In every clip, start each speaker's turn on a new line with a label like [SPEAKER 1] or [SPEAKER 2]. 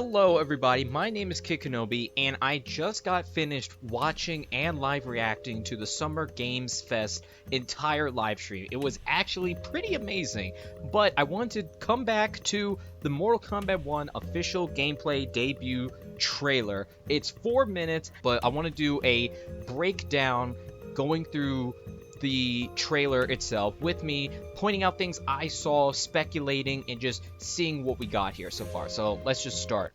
[SPEAKER 1] Hello everybody, my name is Kid Kenobi, and I just got finished watching and live reacting to the Summer Games Fest entire live stream. It was actually pretty amazing, but I wanted to come back to the Mortal Kombat 1 official gameplay debut trailer. It's 4 minutes, but I want to do a breakdown going through the trailer itself with me, pointing out things I saw, speculating, and just seeing what we got here so far. So let's just start.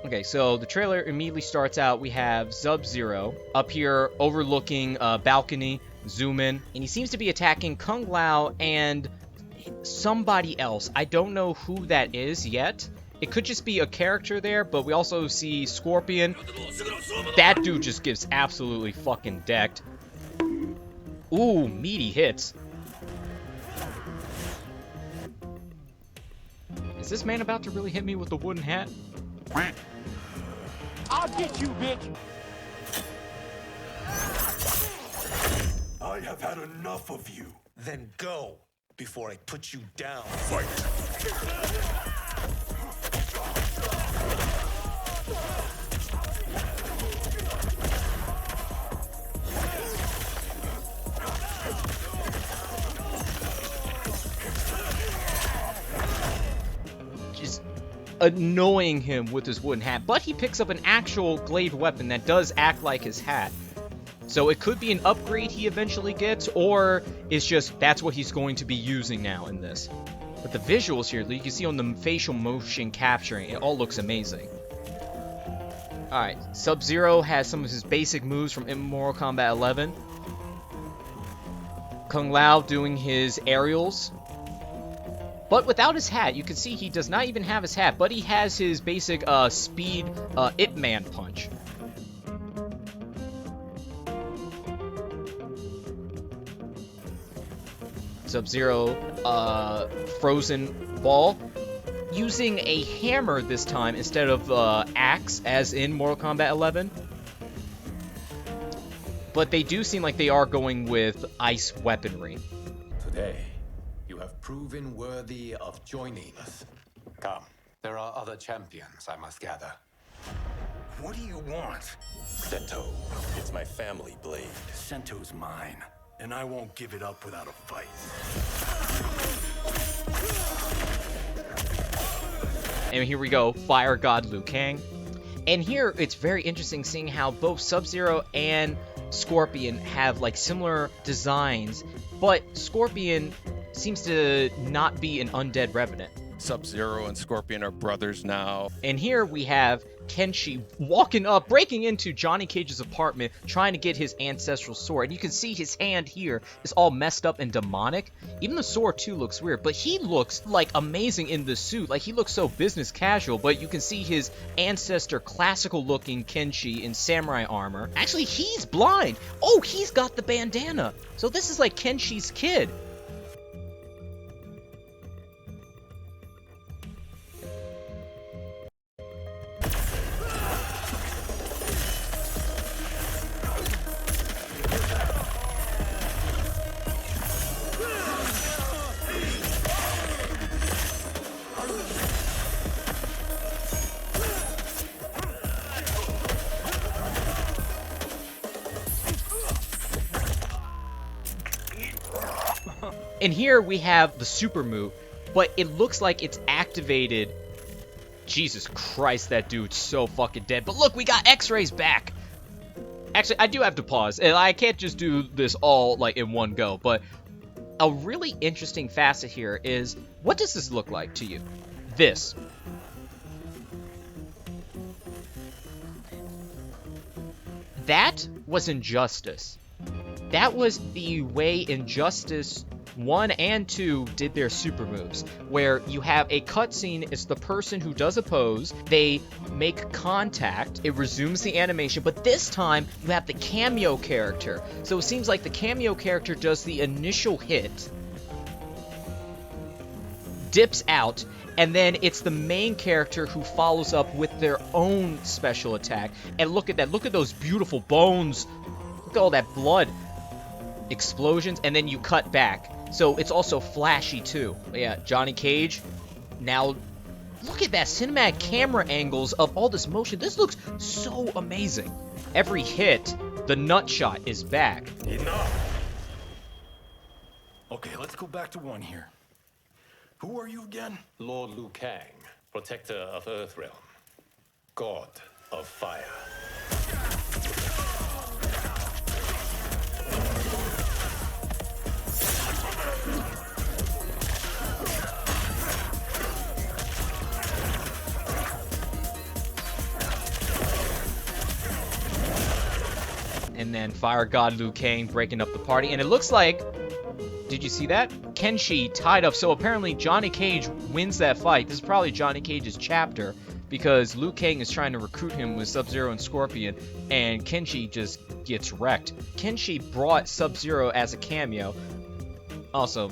[SPEAKER 1] Okay, so the trailer immediately starts out. We have Sub-Zero up here overlooking a balcony, zoom in, and he seems to be attacking Kung Lao and somebody else. I don't know who that is yet. It could just be a character there, but we also see Scorpion. That dude just gets absolutely fucking decked. Ooh, meaty hits. Is this man about to really hit me with the wooden hat?
[SPEAKER 2] I'll get you, bitch!
[SPEAKER 3] I have had enough of you.
[SPEAKER 4] Then go, before I put you down.
[SPEAKER 3] Fight!
[SPEAKER 1] Just annoying him with his wooden hat, but he picks up an actual glaive weapon that does act like his hat. So it could be an upgrade he eventually gets, or it's just that's what he's going to be using now in this. But the visuals here, you can see on the facial motion capturing, it all looks amazing. Alright, Sub-Zero has some of his basic moves from Mortal Kombat 11. Kung Lao doing his aerials. But without his hat, you can see he does not even have his hat, but he has his basic speed Ip Man punch. Sub-Zero frozen ball, using a hammer this time instead of axe as in Mortal Kombat 11. But they do seem like they are going with ice weaponry.
[SPEAKER 4] Today, you have proven worthy of joining us. Come, there are other champions, I must gather.
[SPEAKER 3] What do you want?
[SPEAKER 5] Sento, it's my family blade.
[SPEAKER 3] Sento's mine, and I won't give it up without a fight.
[SPEAKER 1] And here we go, Fire God Liu Kang. And here, it's very interesting seeing how both Sub-Zero and Scorpion have like similar designs, but Scorpion seems to not be an undead revenant.
[SPEAKER 5] Sub-Zero and Scorpion are brothers now.
[SPEAKER 1] And here we have Kenshi walking up, breaking into Johnny Cage's apartment, trying to get his ancestral sword. And you can see his hand here is all messed up and demonic. Even the sword too looks weird, but he looks like amazing in the suit. Like he looks so business casual, but you can see his ancestor, classical looking Kenshi in samurai armor. Actually, he's blind. Oh, he's got the bandana. So this is like Kenshi's kid. And here we have the super move, but it looks like it's activated. Jesus Christ, that dude's so fucking dead. But look, we got X-Rays back. Actually, I do have to pause, and I can't just do this all like in one go, but a really interesting facet here is, what does this look like to you? This. That was Injustice. That was the way Injustice 1 and 2 did their super moves, where you have a cutscene, it's the person who does a pose, they make contact, it resumes the animation, but this time you have the cameo character. So it seems like the cameo character does the initial hit, dips out, and then it's the main character who follows up with their own special attack. And look at that. Look at those beautiful bones. Look at all that blood. Explosions, and then you cut back. So it's also flashy too. Yeah, Johnny Cage. Now, look at that cinematic camera angles of all this motion. This looks so amazing. Every hit, the nut shot is back.
[SPEAKER 3] Enough! Okay, let's go back to one here. Who are you again?
[SPEAKER 4] Lord Liu Kang, protector of Earthrealm, god of fire.
[SPEAKER 1] And then Fire God Liu Kang breaking up the party. And it looks like, did you see that? Kenshi tied up. So apparently Johnny Cage wins that fight. This is probably Johnny Cage's chapter, because Liu Kang is trying to recruit him with Sub-Zero and Scorpion, and Kenshi just gets wrecked. Kenshi brought Sub-Zero as a cameo. Also,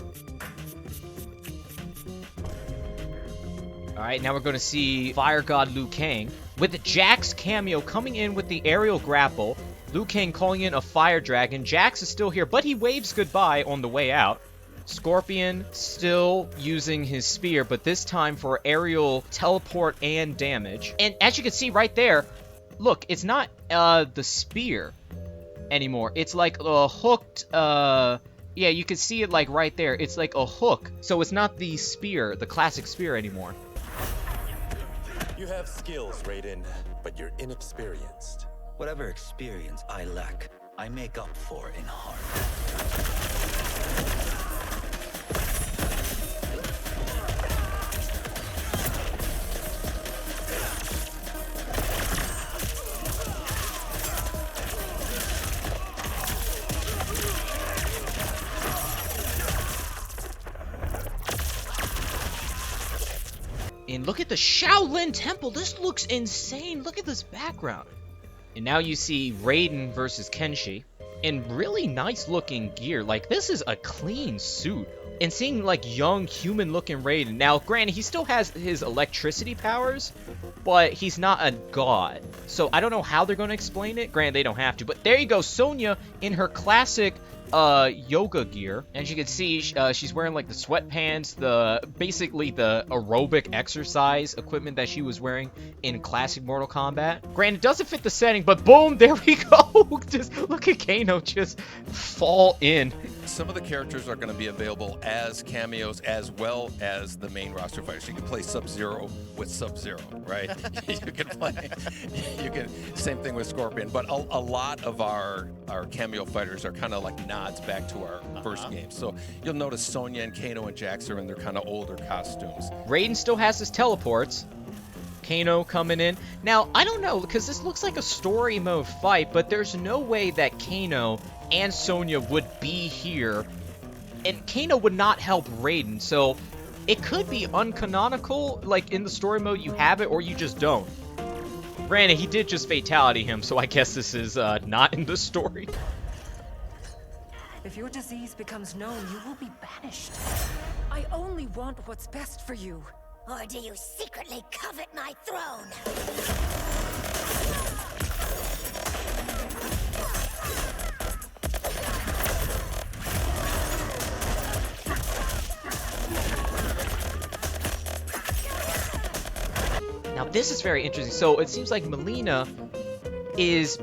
[SPEAKER 1] alright, now we're going to see Fire God Liu Kang with Jax cameo coming in with the aerial grapple. Liu Kang calling in a fire dragon. Jax is still here, but he waves goodbye on the way out. Scorpion still using his spear, but this time for aerial teleport and damage. And as you can see right there, look, it's not the spear anymore. It's like a hooked, yeah, you can see it like right there. It's like a hook. So it's not the spear, the classic spear anymore.
[SPEAKER 5] You have skills, Raiden, but you're inexperienced.
[SPEAKER 2] Whatever experience I lack, I make up for in heart.
[SPEAKER 1] And look at the Shaolin Temple. This looks insane. Look at this background. And now you see Raiden versus Kenshi in really nice looking gear. Like, this is a clean suit. And seeing like young human looking Raiden. Now, granted, he still has his electricity powers, but he's not a god. So I don't know how they're going to explain it. Granted, they don't have to. But there you go, Sonya in her classic yoga gear. As you can see, she's wearing like the sweatpants, basically the aerobic exercise equipment that she was wearing in classic Mortal Kombat. Granted, it doesn't fit the setting, but boom, there we go. Just look at Kano just fall in.
[SPEAKER 5] Some of the characters are going to be available as cameos as well as the main roster fighters. You can play Sub-Zero with Sub-Zero, right? Same thing with Scorpion. But a lot of our cameo fighters are kind of like nods back to our first game. So you'll notice Sonya and Kano and Jax are in their kind of older costumes.
[SPEAKER 1] Raiden still has his teleports. Kano coming in. Now, I don't know, because this looks like a story mode fight, but there's no way that Kano and Sonya would be here, and Kano would not help Raiden, so it could be uncanonical, like in the story mode you have it, or you just don't. Granted, he did just fatality him, so I guess this is not in the story.
[SPEAKER 6] If your disease becomes known, you will be banished. I only want what's best for you.
[SPEAKER 7] Or do you secretly covet my throne?
[SPEAKER 1] Now this is very interesting. So it seems like Melina is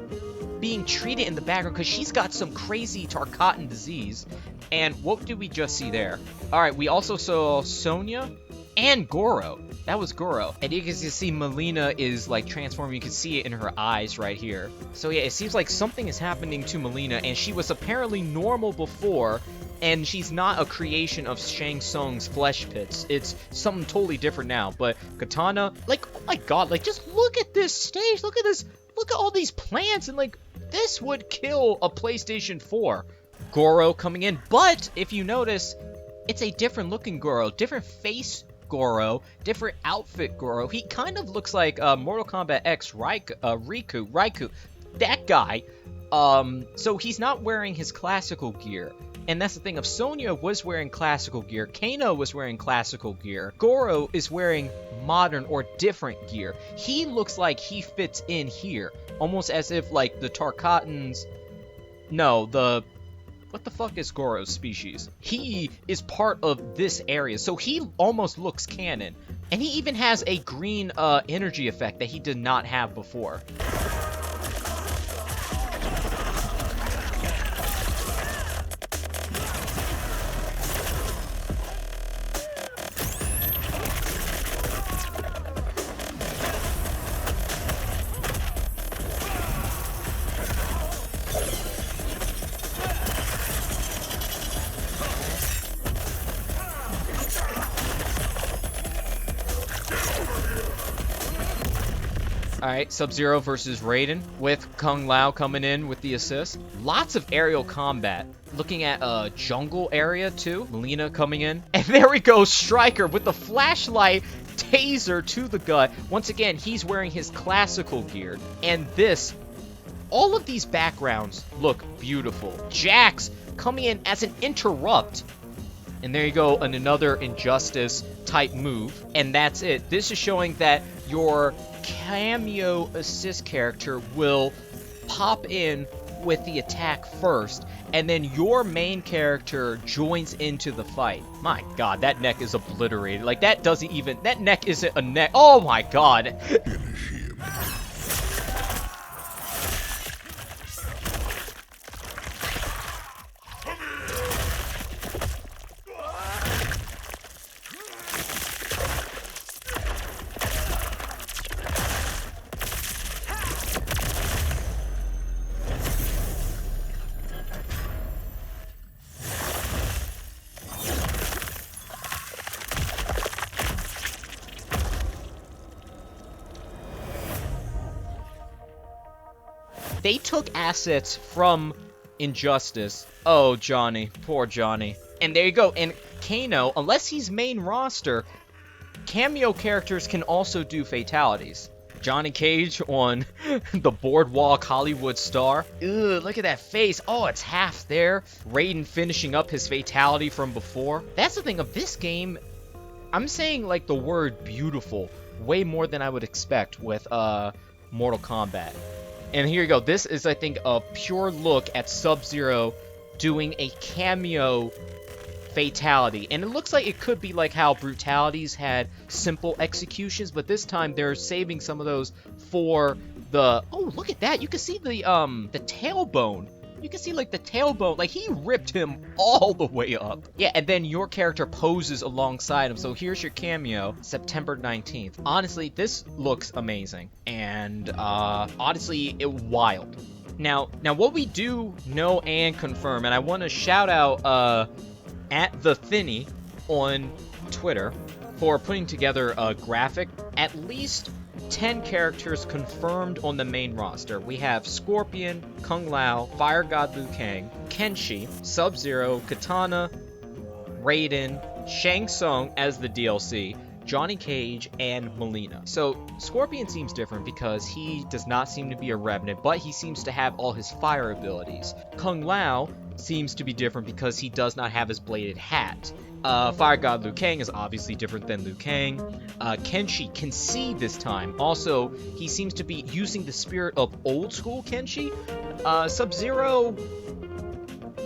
[SPEAKER 1] being treated in the background because she's got some crazy Tarkatan disease. And what did we just see there? Alright, we also saw Sonya and Goro. That was Goro. And you can see Melina is like transforming. You can see it in her eyes right here. So yeah, it seems like something is happening to Melina, and she was apparently normal before, and she's not a creation of Shang Tsung's flesh pits. It's something totally different now. But Katana, like, oh my god, like, just look at this stage. Look at this. Look at all these plants, and like, this would kill a PlayStation 4. Goro coming in, but if you notice, it's a different looking Goro, different face Goro, different outfit Goro. He kind of looks like Mortal Kombat X Riku, that guy. So he's not wearing his classical gear. And that's the thing of Sonya was wearing classical gear, Kano was wearing classical gear, Goro is wearing modern or different gear. He looks like he fits in here, almost as if like the Tarkatans, no, what the fuck is Goro's species? He is part of this area, so he almost looks canon. And he even has a green energy effect that he did not have before. Alright, Sub-Zero versus Raiden, with Kung Lao coming in with the assist. Lots of aerial combat. Looking at a jungle area, too. Melina coming in. And there we go, Stryker with the flashlight taser to the gut. Once again, he's wearing his classical gear. And this, all of these backgrounds look beautiful. Jax coming in as an interrupt. And there you go, another Injustice type move. And that's it. This is showing that your cameo assist character will pop in with the attack first, and then your main character joins into the fight. My god, that neck is obliterated. Like, that doesn't even, that neck isn't a neck. Oh my god. They took assets from Injustice. Oh, Johnny. Poor Johnny. And there you go. And Kano, unless he's main roster, cameo characters can also do fatalities. Johnny Cage on the Boardwalk Hollywood star. Ugh, look at that face. Oh, it's half there. Raiden finishing up his fatality from before. That's the thing of this game. I'm saying, like, the word beautiful way more than I would expect with Mortal Kombat. And here you go. This is, I think, a pure look at Sub-Zero doing a cameo fatality. And it looks like it could be like how Brutalities had simple executions, but this time they're saving some of those for the... Oh, look at that. You can see the tailbone. You can see, like, the tailbone. Like, he ripped him all the way up. Yeah, and then your character poses alongside him. So here's your cameo, September 19th. Honestly, this looks amazing. And, honestly, wild. Now, what we do know and confirm, and I want to shout out, at the Thinny on Twitter for putting together a graphic. At least 10 characters confirmed on the main roster. We have Scorpion, Kung Lao, Fire God Liu Kang, Kenshi, Sub-Zero, Katana, Raiden, Shang Tsung as the DLC, Johnny Cage, and Melina. So Scorpion seems different because he does not seem to be a Revenant, but he seems to have all his fire abilities. Kung Lao seems to be different because he does not have his bladed hat. Fire God Liu Kang is obviously different than Liu Kang. Kenshi can see this time. Also, he seems to be using the spirit of old school Kenshi. Sub-Zero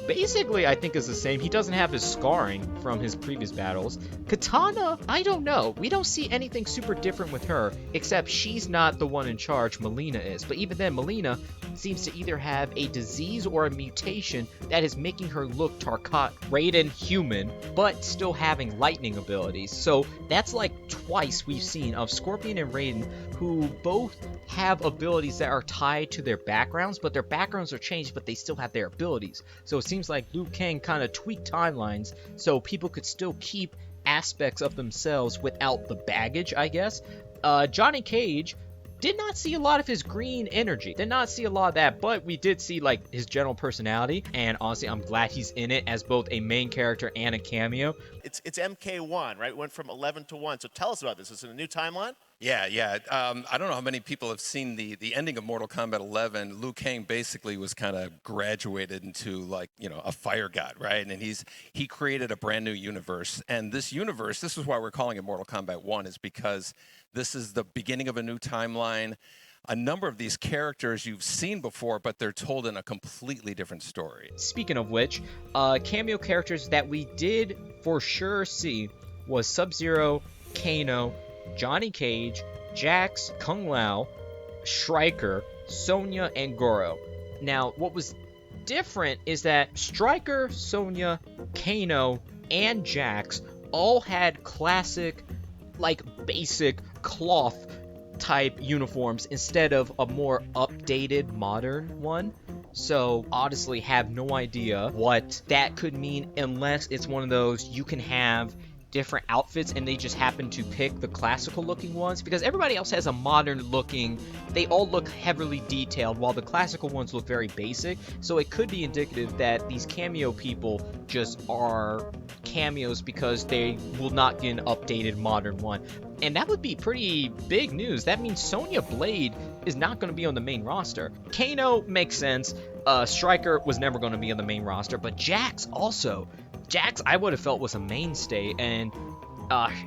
[SPEAKER 1] basically, I think, is the same. He doesn't have his scarring from his previous battles. Katana, I don't know. We don't see anything super different with her, except she's not the one in charge. Melina is. But even then, Melina seems to either have a disease or a mutation that is making her look Tarkat Raiden human, but still having lightning abilities. So that's like twice we've seen of Scorpion and Raiden, who both have abilities that are tied to their backgrounds, but their backgrounds are changed, but they still have their abilities. So it seems like Liu Kang kind of tweaked timelines so people could still keep aspects of themselves without the baggage, I guess. Johnny Cage did not see a lot of his green energy. Did not see a lot of that, but we did see, like, his general personality, and honestly, I'm glad he's in it as both a main character and a cameo.
[SPEAKER 8] It's MK1, right? It went from 11 to 1, so tell us about this. Is it a new timeline?
[SPEAKER 5] Yeah. I don't know how many people have seen the ending of Mortal Kombat 11. Liu Kang basically was kind of graduated into like, a fire god, right? And he created a brand new universe. And this universe, this is why we're calling it Mortal Kombat 1, is because this is the beginning of a new timeline. A number of these characters you've seen before, but they're told in a completely different story.
[SPEAKER 1] Speaking of which, cameo characters that we did for sure see was Sub-Zero, Kano, Johnny Cage, Jax, Kung Lao, Stryker, Sonya, and Goro. Now, what was different is that Stryker, Sonya, Kano, and Jax all had classic, like basic cloth type uniforms instead of a more updated modern one. So honestly have no idea what that could mean unless it's one of those you can have different outfits and they just happen to pick the classical looking ones, because everybody else has a modern looking, they all look heavily detailed while the classical ones look very basic. So it could be indicative that these cameo people just are cameos because they will not get an updated modern one. And that would be pretty big news. That means Sonya Blade is not going to be on the main roster. Kano makes sense. Stryker was never going to be on the main roster, but Jax also. Jax, I would have felt was a mainstay, and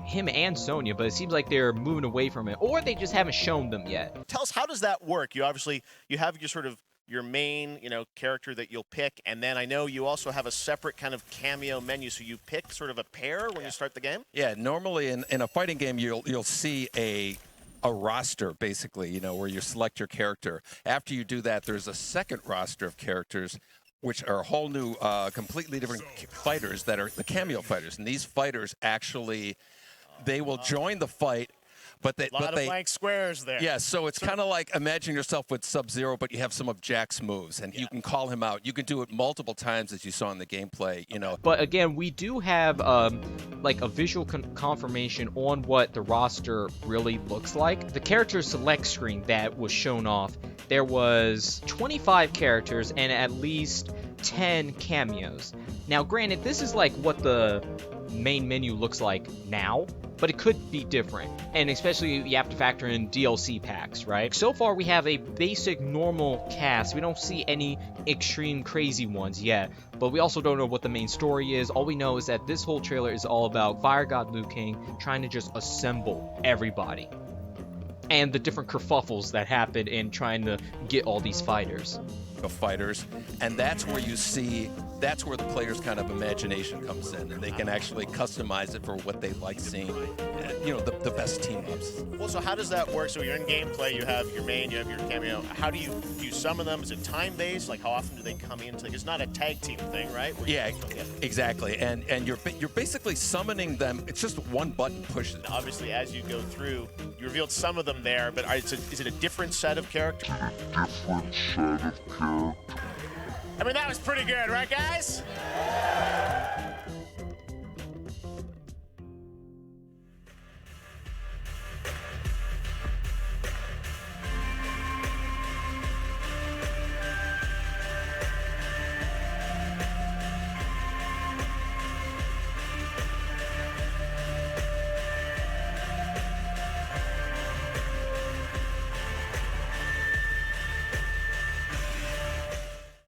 [SPEAKER 1] him and Sonya, but it seems like they're moving away from it, or they just haven't shown them yet.
[SPEAKER 8] Tell us, how does that work? You obviously, you have your sort of your main, character that you'll pick, and then I know you also have a separate kind of cameo menu, so you pick sort of a pair when you start the game?
[SPEAKER 5] Yeah, normally in a fighting game, you'll see a roster, basically, where you select your character. After you do that, there's a second roster of characters, which are a whole new, completely different fighters that are the cameo fighters. And these fighters actually, they will join the fight, but they...
[SPEAKER 8] A lot of blank squares there.
[SPEAKER 5] Yeah, so it's kind of like, imagine yourself with Sub-Zero, but you have some of Jack's moves, and you can call him out. You can do it multiple times, as you saw in the gameplay,
[SPEAKER 1] But again, we do have, like a visual confirmation on what the roster really looks like. The character select screen that was shown off, there was 25 characters and at least 10 cameos. Now, granted, this is like what the main menu looks like now, but it could be different. And especially you have to factor in DLC packs, right? So far, we have a basic normal cast. We don't see any extreme crazy ones yet, but we also don't know what the main story is. All we know is that this whole trailer is all about Fire God Liu Kang trying to just assemble everybody, and the different kerfuffles that happen in trying to get all these fighters.
[SPEAKER 5] And that's where that's where the player's kind of imagination comes in, and they can actually customize it for what they like seeing, the best team-ups.
[SPEAKER 8] Well, so how does that work? So you're in gameplay, you have your main, you have your cameo. How do you summon them? Is it time-based? Like, how often do they come in? It's not a tag team thing, right?
[SPEAKER 5] Exactly. And you're basically summoning them. It's just one button push.
[SPEAKER 8] Obviously, as you go through, you revealed some of them there, but is it a different set of characters? I mean, that was pretty good, right, guys?